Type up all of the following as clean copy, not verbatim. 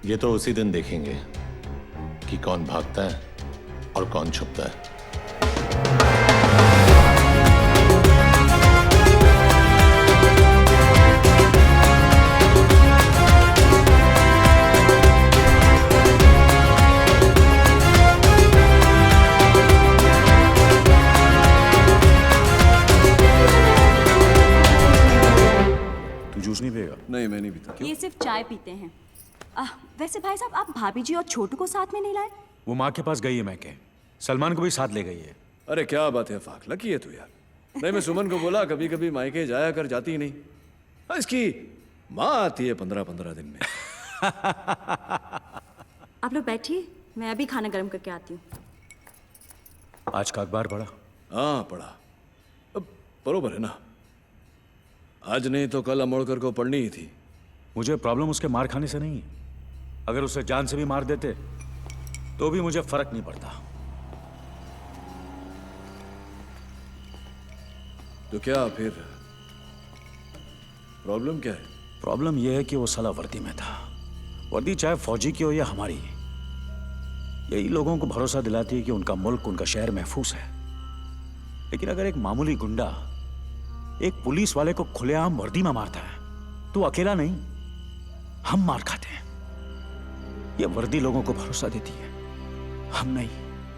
ये तो उसी दिन देखेंगे कि कौन भागता है और कौन छुपता है। जूस नहीं पिएगा? नहीं, मैं नहीं पीता। ये सिर्फ चाय पीते हैं। वैसे भाई साहब, आप भाभी जी और छोटू को साथ में नहीं लाए? वो माँ के पास गई है मैके, सलमान को भी साथ ले गई है। अरे क्या बात है फाक, लकी है तू यार। नहीं, मैं सुमन को बोला कभी कभी मायके जाया कर, जाती ही नहीं। हाँ, इसकी माँ आती है 15-15 दिन में। आप लोग बैठिए, मैं अभी खाना गर्म करके आती हूँ। आज का अखबार पढ़ा? हाँ पढ़ा। अब बरोबर है ना, आज नहीं तो कल अमोड़कर को पढ़नी ही थी। मुझे प्रॉब्लम उसके मार खाने से नहीं है। अगर उसे जान से भी मार देते तो भी मुझे फर्क नहीं पड़ता। तो क्या फिर प्रॉब्लम क्या है? प्रॉब्लम यह है कि वो साला वर्दी में था। वर्दी चाहे फौजी की हो या हमारी, यही लोगों को भरोसा दिलाती है कि उनका मुल्क, उनका शहर महफूज है। लेकिन अगर एक मामूली गुंडा एक पुलिस वाले को खुलेआम वर्दी में मारता है तो अकेला नहीं, हम मार खाते हैं। ये वर्दी लोगों को भरोसा देती है, हम नहीं।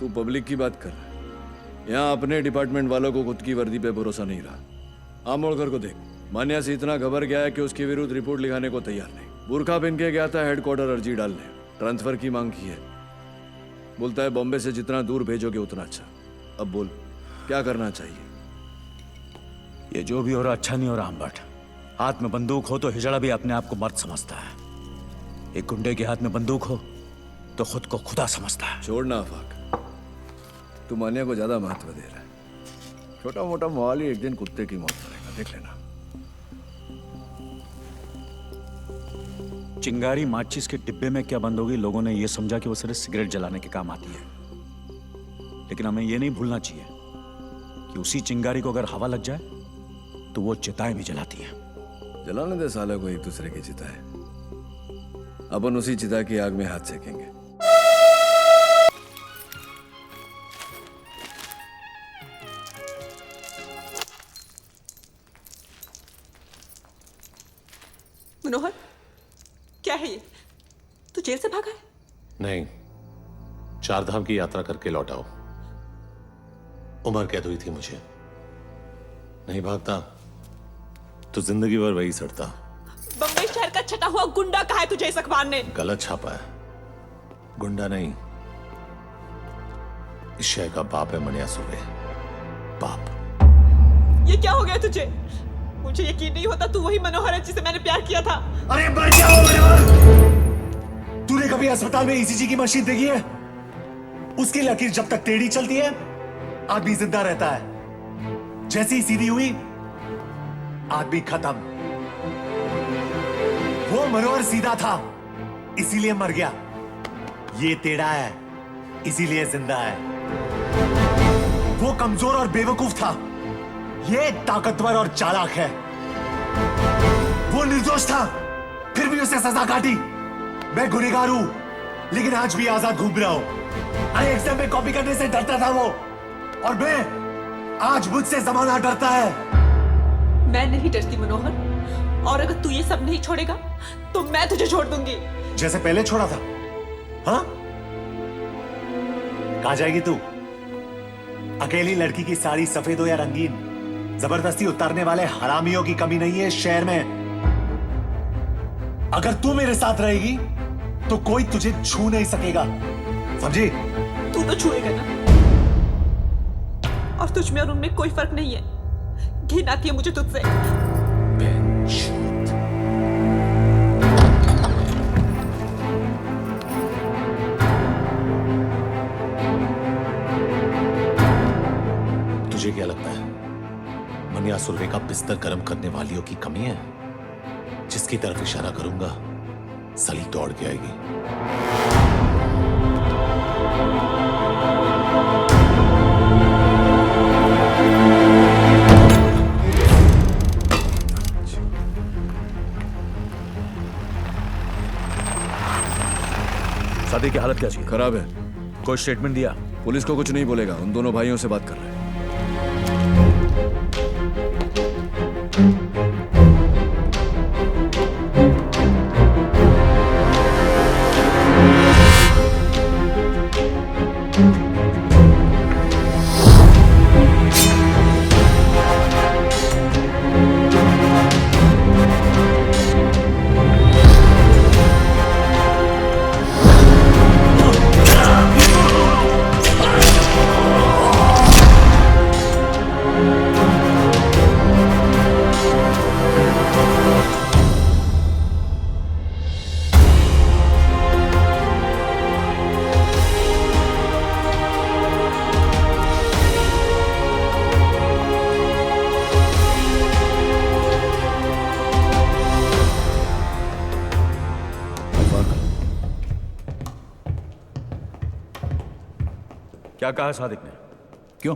तू पब्लिक की बात कर रहा है। यहाँ अपने डिपार्टमेंट वालों को खुद की वर्दी पे भरोसा नहीं रहा। आमोड़कर को देख, मान्या से इतना घबर गया है कि उसके विरुद्ध रिपोर्ट लिखाने को तैयार नहीं। बुरखा पहन के गया था हेडक्वार्टर अर्जी डालने, ट्रांसफर की मांग की है। बोलता है बॉम्बे से जितना दूर भेजोगे उतना अच्छा। अब बोल क्या करना चाहिए? ये जो भी हो रहा अच्छा नहीं हो रहा अम्बट। हाथ में बंदूक हो तो हिजड़ा भी अपने आप को मर्द समझता है। एक गुंडे के हाथ में बंदूक हो तो खुद को खुदा समझता है। छोड़ना आफाक, तू मान्या को ज्यादा महत्व दे रहा है। छोटा मोटा मवाली एक दिन कुत्ते की मौत करेगा, देख लेना। चिंगारी माचिस के डिब्बे में क्या बंद होगी, लोगों ने यह समझा कि वो सिर्फ सिगरेट जलाने के काम आती है। लेकिन हमें यह नहीं भूलना चाहिए कि उसी चिंगारी को अगर हवा लग जाए तो वो चिताएं भी जलाती हैं। जलाने दे साले को एक दूसरे की चिता है। अपन उसी चिता की आग में हाथ सेकेंगे। मनोहर, क्या है ये? तू जेल से भागा है? नहीं, 4 धाम की यात्रा करके लौटाओ। उम्र कैद हुई थी मुझे। नहीं भागता तो जिंदगी भर वही सड़ता। बम्बई शहर का छटा हुआ गुंडा कहा है तुझे इस अखबार ने? गलत छापा है। गुंडा नहीं, इस शहर का बाप है मनिया सुबे। बाप। ये क्या हो गया तुझे? मुझे यकीन नहीं होता तू वही मनोहर है जिसे मैंने प्यार किया था। अरे मर जाओ मनोहर! तूने कभी अस्पताल में ईसीजी की मशीन देखी है? उसकी लकीर जब तक टेढ़ी चलती है आदमी जिंदा रहता है। जैसे ही सीधी हुई आदमी खत्म। वो मनोहर सीधा था इसीलिए मर गया। ये टेढ़ा है इसीलिए जिंदा है। वो कमजोर और बेवकूफ था, ये ताकतवर और चालाक है। वो निर्दोष था फिर भी उसे सजा काटी। मैं गुनहगार हूं लेकिन आज भी आजाद घूम रहा हूं। अरे एग्जाम में कॉपी करने से डरता था वो, और मैं आज मुझसे जमाना डरता है। मैं नहीं डरती मनोहर, और अगर तू ये सब नहीं छोड़ेगा तो मैं तुझे छोड़ दूंगी। जैसे पहले छोड़ा था। हाँ, कहां जाएगी तू? अकेली लड़की की साड़ी सफेद हो या रंगीन, जबरदस्ती उतारने वाले हरामियों की कमी नहीं है इस शहर में। अगर तू मेरे साथ रहेगी तो कोई तुझे छू नहीं सकेगा, समझी? तू तो छुएगा ना, और तुझ में और उनमें कोई फर्क नहीं है। घिन आती है मुझे तुझसे। तुझे क्या लगता है मनिया सुरवे का बिस्तर गर्म करने वालियों की कमी है? जिसकी तरफ इशारा करूंगा सली दौड़ के आएगी। सादिक की हालत कैसी है? खराब है। कोई स्टेटमेंट दिया? पुलिस को कुछ नहीं बोलेगा, उन दोनों भाइयों से बात कर रहे हैं। क्या कहा सादिक ने? क्यों?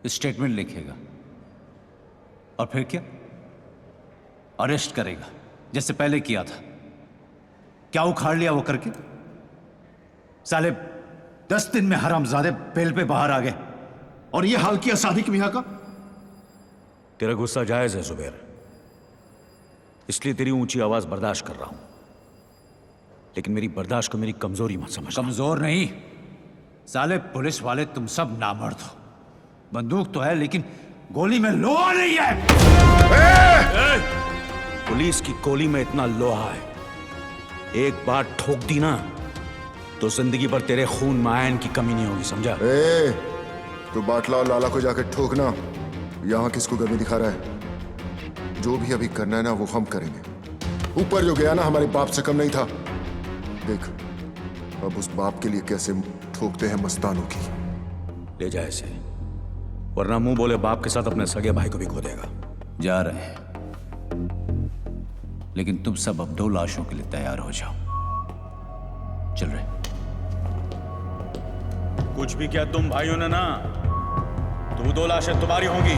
स्टेटमेंट लिखेगा और फिर क्या? अरेस्ट करेगा जैसे पहले किया था। क्या उखाड़ लिया वो करके? साले 10 दिन में हरामजादे बेल पे बाहर आ गए और ये हाल किया सादिक मियां का। तेरा गुस्सा जायज है जुबैर, इसलिए तेरी ऊंची आवाज बर्दाश्त कर रहा हूं, लेकिन मेरी बर्दाश्त को मेरी कमजोरी मत समझ। कमजोर नहीं साले, पुलिस वाले तुम सब नामर्द हो। बंदूक तो है लेकिन गोली में लोहा नहीं है। पुलिस की गोली में इतना लोहा है, एक बार ठोक दी ना तो जिंदगी भर तेरे खून में आयन की कमी नहीं होगी, समझा? तो बाटला और लाला को जाकर ठोकना, यहाँ किसको गर्मी दिखा रहा है? जो भी अभी करना है ना वो हम करेंगे। ऊपर जो गया ना हमारे बाप से कम नहीं था। देख अब उस बाप के लिए कैसे ठोकते हैं मस्तानों की। ले जा इसे, वरना मुंह बोले बाप के साथ अपने सगे भाई को भी खो देगा। जा रहे हैं, लेकिन तुम सब अब 2 लाशों के लिए तैयार हो जाओ। चल रहे। कुछ भी किया तुम भाइयों ने ना, तो 2 लाशें तुम्हारी होंगी।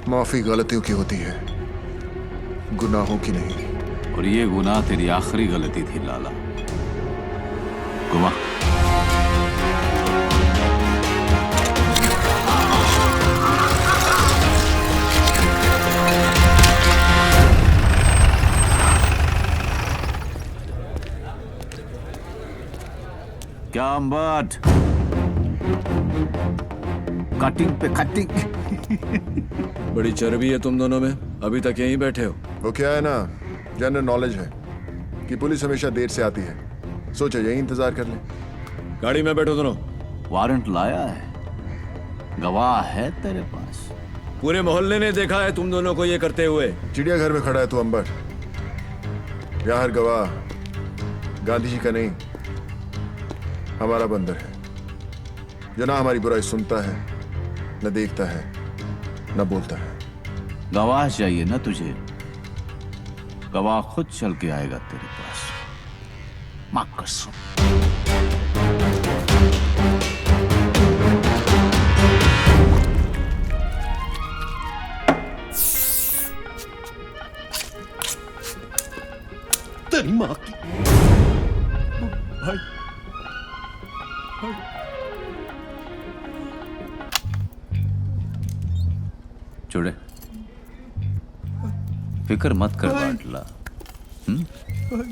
माफी गलतियों की होती है, गुनाहों की नहीं। और ये गुनाह तेरी आखिरी गलती थी लाला। गुमा क्या अम्बट, कटिंग पे कटिंग। बड़ी चर्बी है तुम दोनों में, अभी तक यहीं बैठे हो। वो क्या है ना, जनरल नॉलेज है कि पुलिस हमेशा देर से आती है। सोचा यही इंतजार कर ले। गाड़ी में बैठो दोनों। वारंट लाया है, गवाह है तेरे पास? पूरे मोहल्ले ने देखा है तुम दोनों को ये करते हुए। चिड़ियाघर में खड़ा है तू अंबर, यहाँ हर गवाह गांधी जी का नहीं हमारा बंदर है, जो ना हमारी बुराई सुनता है, न देखता है, न बोलता है। गवाह चाहिए ना तुझे? गवाह खुद चल के आएगा तेरे पास। माफ कर सो। तेरी माँ की भाई, छोड़े, फिक्र मत कर बाटला।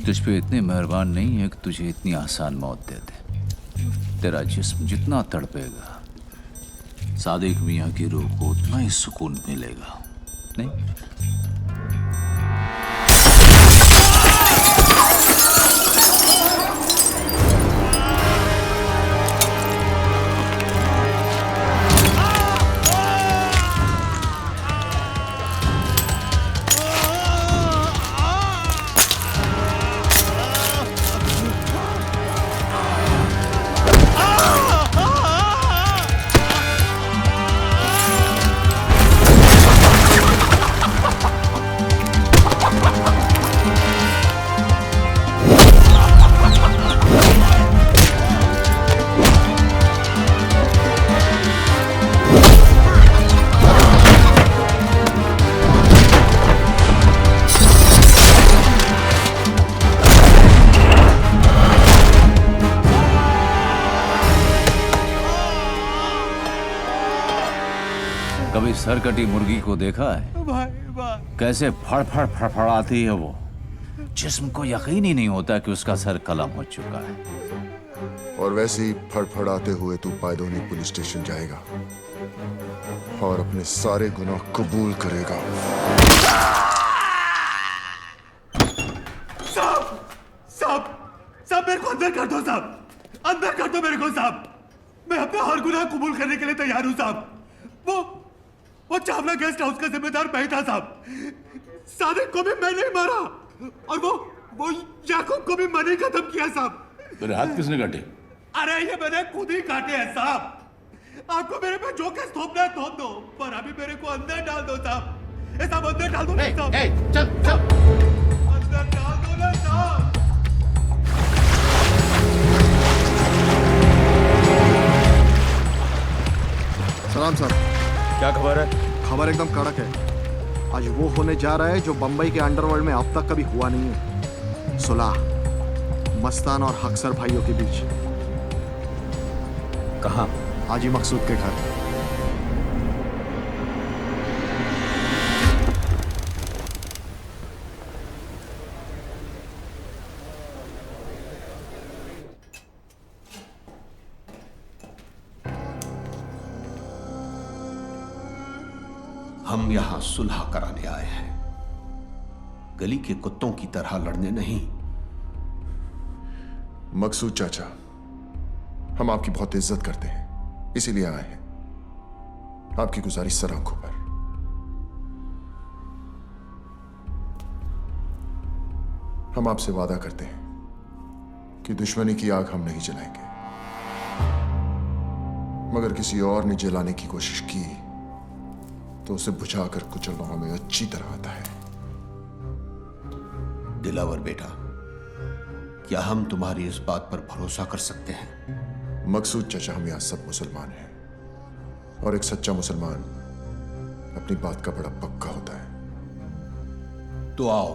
तुझ पे इतने मेहरबान नहीं है कि तुझे इतनी आसान मौत दे दे। तेरा जिस्म जितना तड़पेगा, सादिक मियां की रूह को उतना ही सुकून मिलेगा। नहीं? कभी सरकटी मुर्गी को देखा है? कैसे फड़फड़ फड़फड़ाती है वो। जिस्म को यकीन ही नहीं होता कि उसका सर कलम हो चुका है। और वैसे ही फड़फड़ाते हुए तू पायदोनी पुलिस स्टेशन जाएगा और अपने सारे गुनाह कबूल करेगा। साहब मेरे को अंदर कर दो साहब, अंदर कर दो मेरे को साहब। मैं अपना हर गुनाह कबूल करने के लिए तैयार हूं साहब। वो चावला गेस्ट हाउस का जिम्मेदार मैं था साहब। सादिक को भी मैं नहीं मारा और वो याकूब को भी मैंने खत्म किया साहब। मेरे हाथ किसने काटे? अरे ये मैंने खुद ही काटे हैं साहब। आपको मेरे पे जो केस थोपना है थोप दो, पर अभी मेरे को अंदर डाल दो साहब। साहब अंदर डाल दो ना साहब। चल अंदर डाल दो ना साहब। सलाम साहब। क्या खबर है? खबर एकदम कड़क है। आज वो होने जा रहा है जो बंबई के अंडरवर्ल्ड में अब तक कभी हुआ नहीं है। सुलह मस्तान और हक्सर भाइयों के बीच। कहाँ? हाजी मकसूद के घर। हम यहां सुलह कराने आए हैं, गली के कुत्तों की तरह लड़ने नहीं। मकसूद चाचा, हम आपकी बहुत इज्जत करते हैं, इसीलिए आए हैं। आपकी गुजारिश सर आंखों पर। हम आपसे वादा करते हैं कि दुश्मनी की आग हम नहीं जलाएंगे, मगर किसी और ने जलाने की कोशिश की तो उसे बुझाकर कुचलना हमें अच्छी तरह आता है। दिलावर बेटा, क्या हम तुम्हारी इस बात पर भरोसा कर सकते हैं? मकसूद चाचा, हम यहां सब मुसलमान हैं और एक सच्चा मुसलमान अपनी बात का बड़ा पक्का होता है। तो आओ,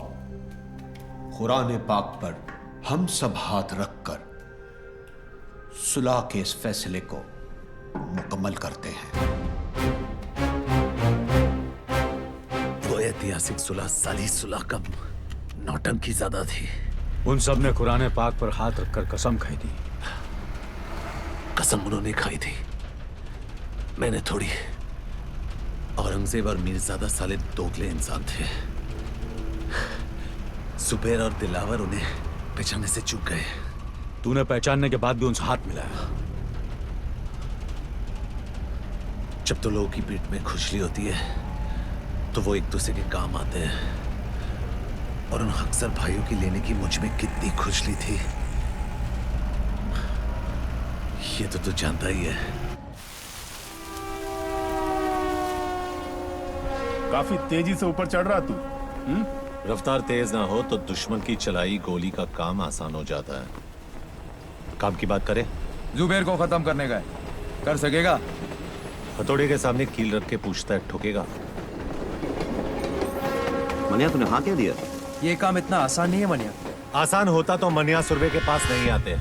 कुरान पाक पर हम सब हाथ रखकर सुलह के इस फैसले को मुकम्मल करते हैं। वो ऐतिहासिक सुलह साली सुलह कम नौटंकी ज्यादा थी। उन सब ने कुरान पाक पर हाथ रखकर कसम खाई थी। कसम उन्होंने खाई थी, मैंने थोड़ी। औरंगजेब और मीरजादा साले दोगले इंसान थे। सुबेर और दिलावर उन्हें पहचानने से चूक गए। तूने पहचानने के बाद भी उनसे हाथ मिलाया। जब तो लोगों की पीठ में खुजली होती है तो वो एक दूसरे के काम आते हैं, और उन अक्सर भाइयों की लेने की मुझ में कितनी खुजली थी ये तो तू जानता ही है। काफी तेजी से ऊपर चढ़ रहा तू। रफ्तार तेज ना हो तो दुश्मन की चलाई गोली का काम आसान हो जाता है। काम की बात करें? जुबेर को खत्म करने का है, कर सकेगा? हथौड़े के सामने कील रख के पूछता है, ठोकेगा? मनिया तूने हाँ क्या दिया? ये काम इतना आसान नहीं है मनिया। आसान होता तो मनिया सुरभे के पास नहीं आते।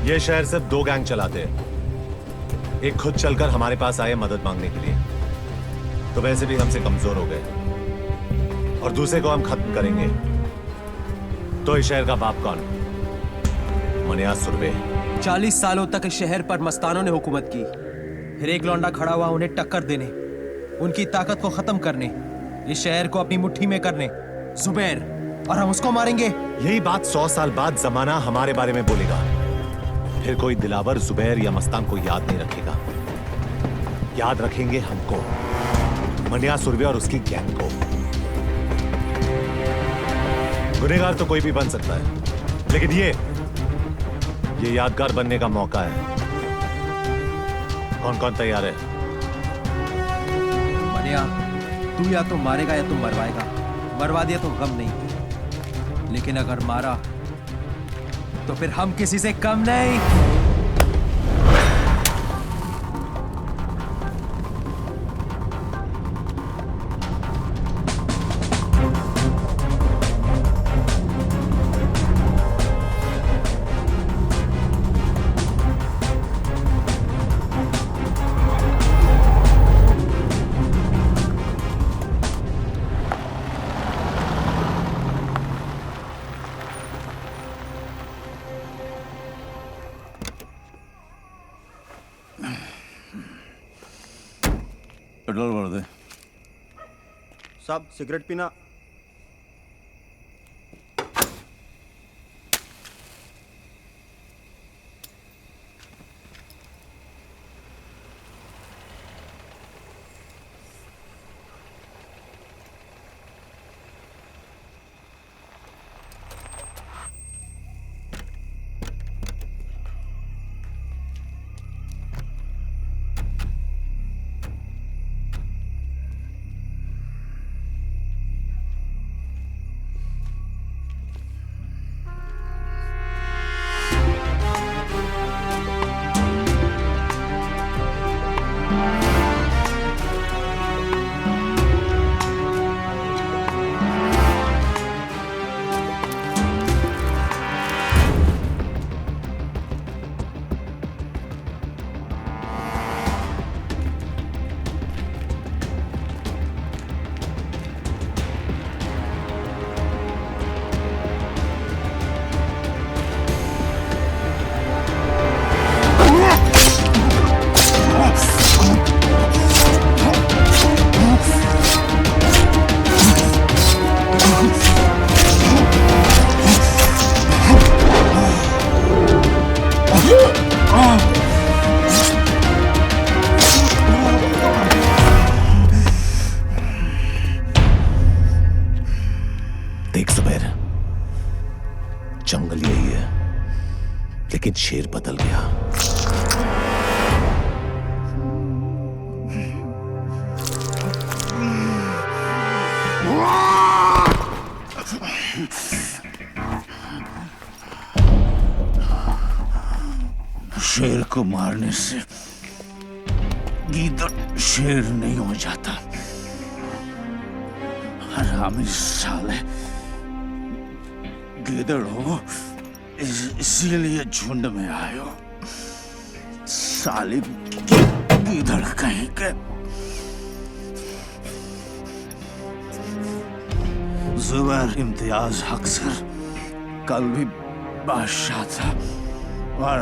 ये शहर सिर्फ दो गैंग चलाते हैं। एक खुद चलकर हमारे पास आए मदद मांगने के लिए, तो वैसे भी हमसे कमजोर हो गए, और दूसरे को हम खत्म करेंगे तो इस शहर का बाप कौन? मनिया सुरभे। 40 सालों तक इस शहर पर मस्तानों ने हुकूमत की, फिर एक लौंडा खड़ा हुआ उन्हें टक्कर देने, उनकी ताकत को खत्म करने, इस शहर को अपनी मुट्ठी में करने। जुबैर, और हम उसको मारेंगे। यही बात 100 साल बाद जमाना हमारे बारे में बोलेगा। फिर कोई दिलावर, जुबैर या मस्तान को याद नहीं रखेगा। याद रखेंगे हमको, मनिया सुरभे और उसकी गैंग को। गुनहगार तो कोई भी बन सकता है, लेकिन ये यादगार बनने का मौका है। कौन कौन तैयार है? मनिया, तू या तो मारेगा या तुम मरवाएगा। मरवा दिया तो गम नहीं, लेकिन अगर मारा तो फिर हम किसी से कम नहीं। पेट्रोल भर दे। साहब सिगरेट पीना। देख जुबैर, जंगल यही है, लेकिन शेर बदल गया। शेर को मारने से गीदड़ शेर नहीं हो जाता। हरामी साले, गीदड़ हो इसीलिए झुंड में आए हो। साली गीदड़ कहीं के। जुबैर इम्तियाज अक्सर कल भी बादशाह था और